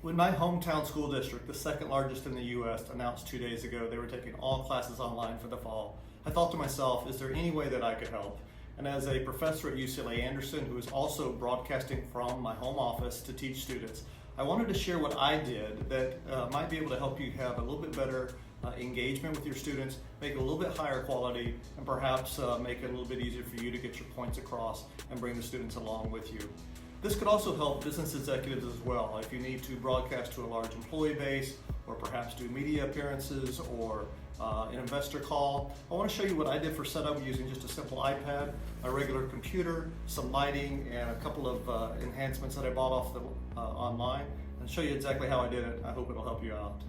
When my hometown school district, the second largest in the U.S., announced 2 days ago they were taking all classes online for the fall, I thought to myself, is there any way that I could help? And as a professor at UCLA Anderson, who is also broadcasting from my home office to teach students, I wanted to share what I did that might be able to help you have a little bit better engagement with your students, make it a little bit higher quality, and perhaps make it a little bit easier for you to get your points across and bring the students along with you. This could also help business executives as well. If you need to broadcast to a large employee base, or perhaps do media appearances, or an investor call, I want to show you what I did for setup using just a simple iPad, a regular computer, some lighting, and a couple of enhancements that I bought off the online, and show you exactly how I did it. I hope it'll help you out.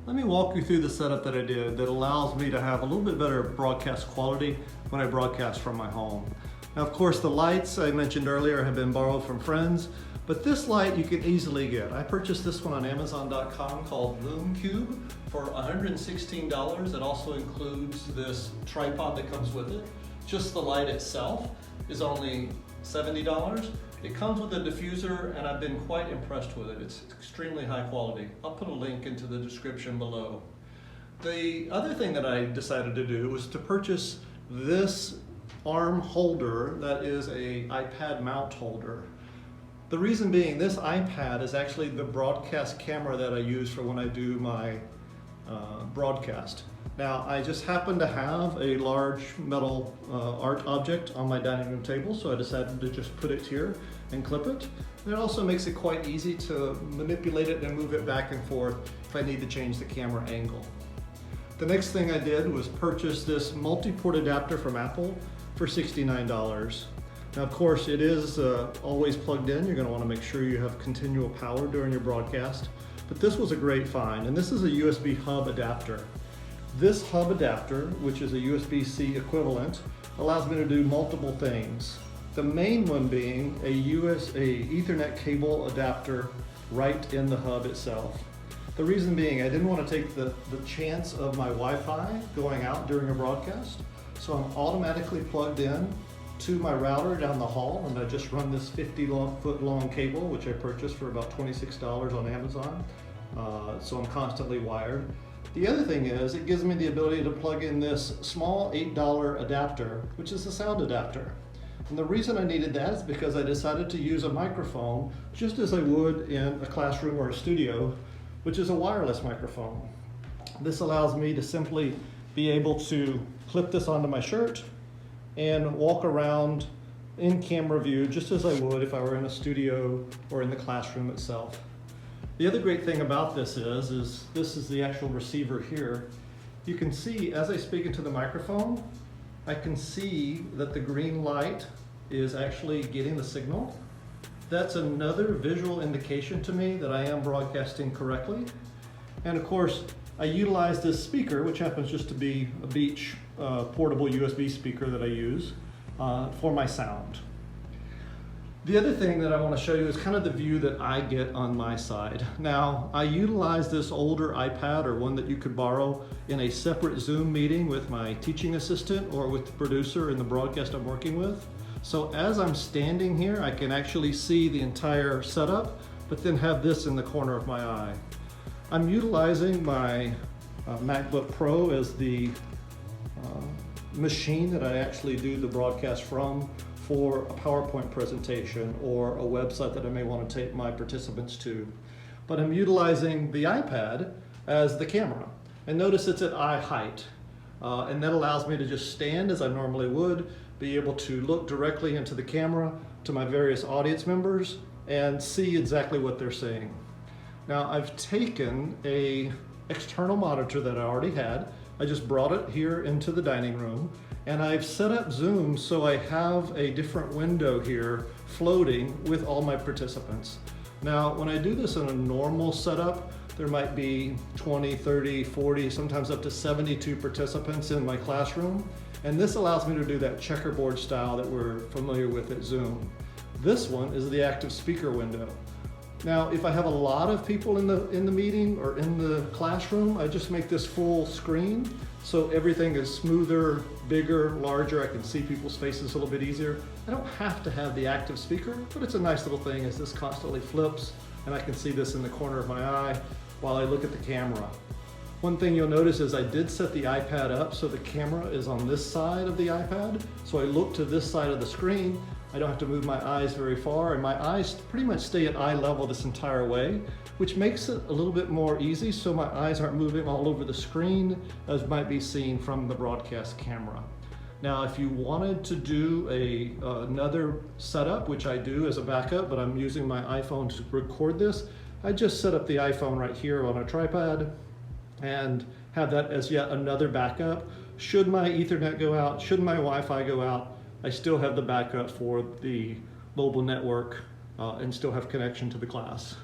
Let me walk you through the setup that I did that allows me to have a little bit better broadcast quality when I broadcast from my home. Now, of course, the lights I mentioned earlier have been borrowed from friends, but this light you can easily get. I purchased this one on Amazon.com called Lume Cube for $116. It also includes this tripod that comes with it. Just the light itself is only $70. It comes with a diffuser, and I've been quite impressed with it. It's extremely high quality. I'll put a link into the description below. The other thing that I decided to do was to purchase this arm holder that is a iPad mount holder. The reason being, this iPad is actually the broadcast camera that I use for when I do my broadcast. Now, I just happen to have a large metal art object on my dining room table, so I decided to just put it here and clip it. And it also makes it quite easy to manipulate it and move it back and forth if I need to change the camera angle. The next thing I did was purchase this Multiport adapter from Apple for $69. Now, of course, it is always plugged in. You're going to want to make sure you have continual power during your broadcast. But this was a great find, and this is a USB hub adapter. This hub adapter, which is a USB-C equivalent, allows me to do multiple things. The main one being a Ethernet cable adapter right in the hub itself. The reason being, I didn't want to take the chance of my Wi-Fi going out during a broadcast, so I'm automatically plugged in to my router down the hall, and I just run this 50-foot long cable, which I purchased for about $26 on Amazon, so I'm constantly wired. The other thing is, it gives me the ability to plug in this small $8 adapter, which is a sound adapter. And the reason I needed that is because I decided to use a microphone just as I would in a classroom or a studio, which is a wireless microphone. This allows me to simply be able to clip this onto my shirt and walk around in camera view just as I would if I were in a studio or in the classroom itself. The other great thing about this is this is the actual receiver here. You can see as I speak into the microphone, I can see that the green light is actually getting the signal. That's another visual indication to me that I am broadcasting correctly. And of course, I utilize this speaker, which happens just to be a Beach portable USB speaker that I use for my sound. The other thing that I want to show you is kind of the view that I get on my side. Now, I utilize this older iPad, or one that you could borrow, in a separate Zoom meeting with my teaching assistant or with the producer in the broadcast I'm working with. So as I'm standing here, I can actually see the entire setup, but then have this in the corner of my eye. I'm utilizing my MacBook Pro as the machine that I actually do the broadcast from for a PowerPoint presentation or a website that I may want to take my participants to. But I'm utilizing the iPad as the camera. And notice it's at eye height. And that allows me to just stand as I normally would, be able to look directly into the camera to my various audience members and see exactly what they're seeing. Now, I've taken an external monitor that I already had. I just brought it here into the dining room, and I've set up Zoom so I have a different window here floating with all my participants. Now, when I do this in a normal setup, there might be 20, 30, 40, sometimes up to 72 participants in my classroom, and this allows me to do that checkerboard style that we're familiar with at Zoom. This one is the active speaker window. Now, if I have a lot of people in the meeting or in the classroom, I just make this full screen so everything is smoother, bigger, larger. I can see people's faces a little bit easier. I don't have to have the active speaker, but it's a nice little thing as this constantly flips and I can see this in the corner of my eye while I look at the camera. One thing you'll notice is I did set the iPad up so the camera is on this side of the iPad. So I look to this side of the screen. I don't have to move my eyes very far, and my eyes pretty much stay at eye level this entire way, which makes it a little bit more easy so my eyes aren't moving all over the screen as might be seen from the broadcast camera. Now, if you wanted to do another setup, which I do as a backup, but I'm using my iPhone to record this, I just set up the iPhone right here on a tripod and have that as yet another backup. Should my Ethernet go out, should my Wi-Fi go out, I still have the backup for the mobile network and still have connection to the class.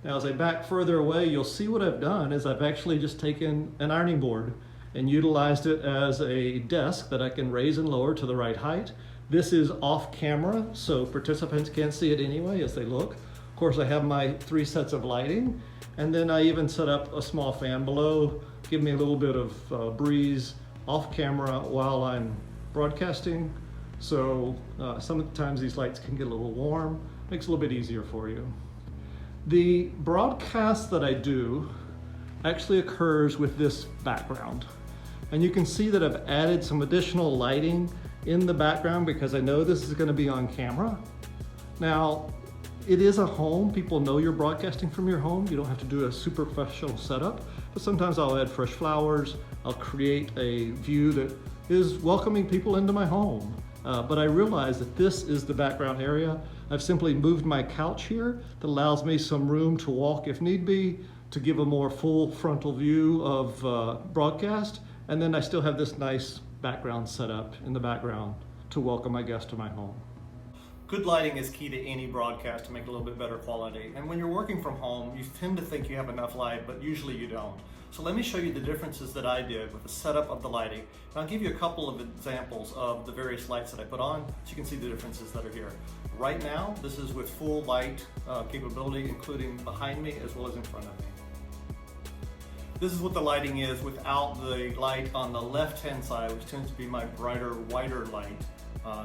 Now, as I back further away, you'll see what I've done is I've actually just taken an ironing board and utilized it as a desk that I can raise and lower to the right height. This is off camera, so participants can't see it anyway as they look. Of course, I have my 3 sets of lighting, and then I even set up a small fan below, give me a little bit of breeze off camera while I'm broadcasting. So sometimes these lights can get a little warm, makes it a little bit easier for you. The broadcast that I do actually occurs with this background. And you can see that I've added some additional lighting in the background because I know this is going to be on camera. Now, it is a home. People know you're broadcasting from your home. You don't have to do a super professional setup, but sometimes I'll add fresh flowers. I'll create a view that is welcoming people into my home. But I realize that this is the background area. I've simply moved my couch here that allows me some room to walk if need be, to give a more full frontal view of broadcast. And then I still have this nice background set up in the background to welcome my guest to my home. Good lighting is key to any broadcast to make it a little bit better quality. And when you're working from home, you tend to think you have enough light, but usually you don't. So let me show you the differences that I did with the setup of the lighting. And I'll give you a couple of examples of the various lights that I put on so you can see the differences that are here. Right now, this is with full light capability, including behind me as well as in front of me. This is what the lighting is without the light on the left-hand side, which tends to be my brighter, whiter light.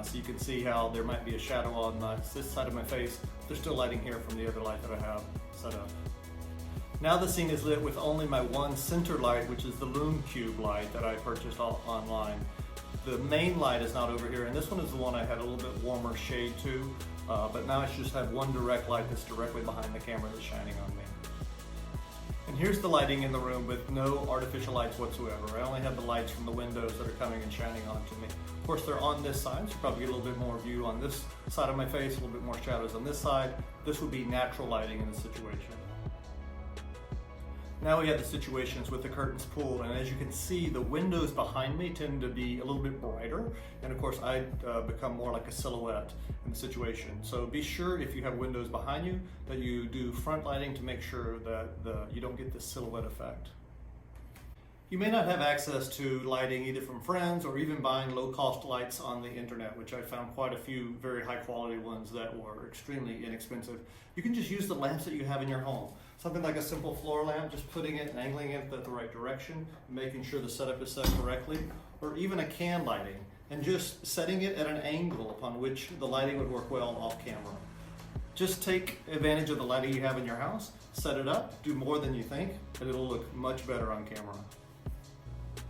So you can see how there might be a shadow on this side of my face. There's still lighting here from the other light that I have set up. Now the scene is lit with only my one center light, which is the Lume Cube light that I purchased online. The main light is not over here, and this one is the one I had a little bit warmer shade to, but now I just have one direct light that's directly behind the camera that's shining on me. And here's the lighting in the room with no artificial lights whatsoever. I only have the lights from the windows that are coming and shining onto me. Of course, they're on this side, so you probably get a little bit more view on this side of my face, a little bit more shadows on this side. This would be natural lighting in this situation. Now we have the situations with the curtains pulled, and as you can see, the windows behind me tend to be a little bit brighter, and of course I become more like a silhouette in the situation. So be sure if you have windows behind you that you do front lighting to make sure that you don't get this silhouette effect. You may not have access to lighting either from friends or even buying low-cost lights on the internet, which I found quite a few very high-quality ones that were extremely inexpensive. You can just use the lamps that you have in your home. Something like a simple floor lamp, just putting it and angling it the right direction, making sure the setup is set correctly, or even a can lighting, and just setting it at an angle upon which the lighting would work well off camera. Just take advantage of the lighting you have in your house, set it up, do more than you think, and it'll look much better on camera.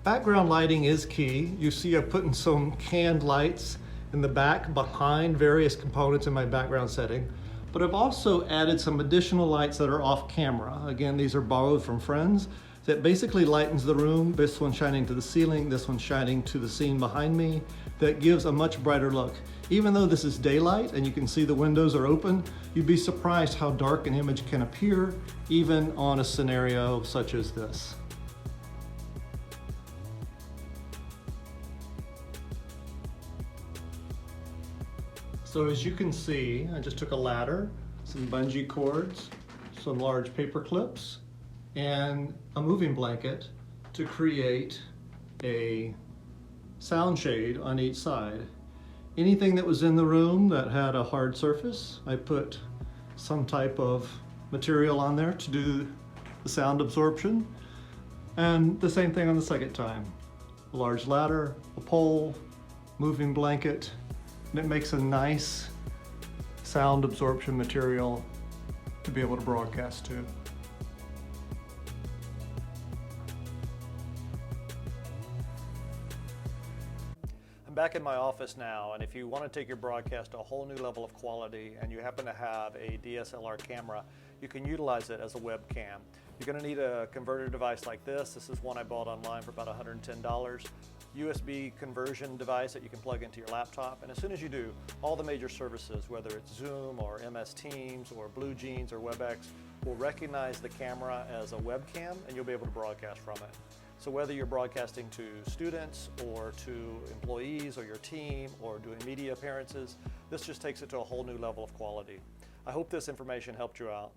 Background lighting is key. You see I've put in some canned lights in the back behind various components in my background setting, but I've also added some additional lights that are off camera. Again, these are borrowed from friends. That basically lightens the room. This one shining to the ceiling, this one shining to the scene behind me. That gives a much brighter look. Even though this is daylight and you can see the windows are open, you'd be surprised how dark an image can appear even on a scenario such as this. So as you can see, I just took a ladder, some bungee cords, some large paper clips, and a moving blanket to create a sound shade on each side. Anything that was in the room that had a hard surface, I put some type of material on there to do the sound absorption. And the same thing on the second time. A large ladder, a pole, moving blanket, and it makes a nice sound absorption material to be able to broadcast to. I'm back in my office now, and if you want to take your broadcast to a whole new level of quality and you happen to have a DSLR camera, you can utilize it as a webcam. You're going to need a converter device like this. This is one I bought online for about $110. USB conversion device that you can plug into your laptop, and as soon as you do, all the major services, whether it's Zoom or MSTeams or BlueJeans or Webex, will recognize the camera as a webcam and you'll be able to broadcast from it. So whether you're broadcasting to students or to employees or your team or doing media appearances, this just takes it to a whole new level of quality. I hope this information helped you out.